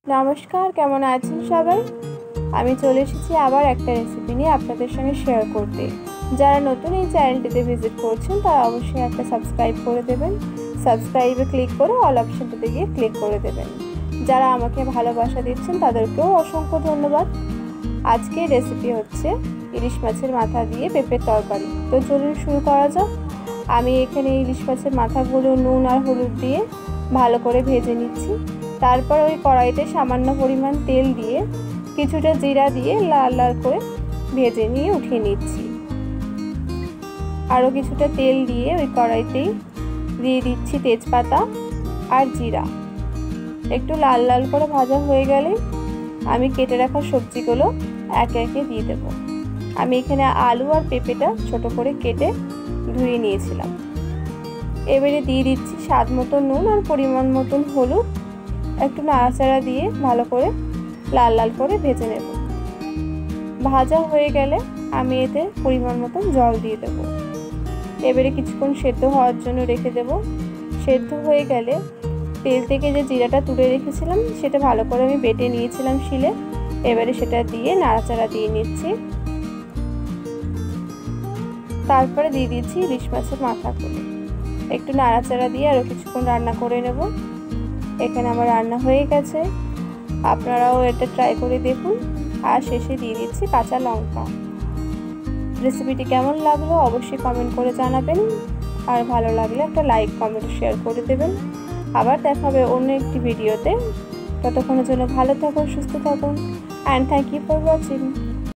নমস্কার, কেমন আছেন সবাই? আমি চলে এসেছি আবার একটা রেসিপি নিয়ে আপনাদের সঙ্গে শেয়ার করতে। যারা নতুন এই চ্যানেলটিতে ভিজিট করছেন তারা অবশ্যই একটা সাবস্ক্রাইব করে দেবেন। সাবস্ক্রাইবে ক্লিক করে অল অপশনটাতে গিয়ে ক্লিক করে দেবেন। যারা আমাকে ভালোবাসা দিচ্ছেন তাদেরকেও অসংখ্য ধন্যবাদ। আজকের রেসিপি হচ্ছে ইলিশ মাছের মাথা দিয়ে পেঁপের তরকারি। তো চলুন শুরু করা যাক। আমি এখানে ইলিশ মাছের মাথাগুলো নুন আর হলুদ দিয়ে ভালো করে ভেজে নিচ্ছি। তারপর ওই কড়াইতে সামান্য পরিমাণ তেল দিয়ে কিছুটা জিরা দিয়ে লাল লাল করে ভেজে নিয়ে উঠিয়ে নিচ্ছি। আরও কিছুটা তেল দিয়ে ওই কড়াইতেই দিয়ে দিচ্ছি তেজপাতা আর জিরা। একটু লাল লাল করে ভাজা হয়ে গেলে আমি কেটে রাখা সবজিগুলো একে একে দিয়ে দেব। আমি এখানে আলু আর পেঁপেটা ছোট করে কেটে ধুয়ে নিয়েছিলাম। এবারে দিয়ে দিচ্ছি স্বাদ মতো নুন আর পরিমাণ মতন হলুদ। একটু নাড়াচাড়া দিয়ে ভালো করে লাল লাল করে ভেজে নেব। ভাজা হয়ে গেলে আমি এতে পরিমাণ মতন জল দিয়ে দেব। এবারে কিছুক্ষণ সেদ্ধ হওয়ার জন্য রেখে দেব। সেদ্ধ হয়ে গেলে তেল থেকে যে জিরাটা তুলে রেখেছিলাম সেটা ভালো করে আমি বেটে নিয়েছিলাম শিলে। এবারে সেটা দিয়ে নাড়াচাড়া দিয়ে নিচ্ছি। তারপরে দিয়ে দিচ্ছি ইলিশ মাছের মাথাগুলো। একটু নাড়াচাড়া দিয়ে আরও কিছুক্ষণ রান্না করে নেব। এখানে আমার রান্না হয়ে গেছে, আপনারাও এটা ট্রাই করে দেখুন। আর শেষে দিয়ে দিচ্ছি কাঁচা লঙ্কা। রেসিপিটি কেমন লাগলো অবশ্যই কমেন্ট করে জানাবেন। আর ভালো লাগলে একটা লাইক কমেন্ট শেয়ার করে দেবেন। আবার দেখা হবে অন্য একটি ভিডিওতে। ততক্ষণের জন্য ভালো থাকুন, সুস্থ থাকুন, and thank you for watching.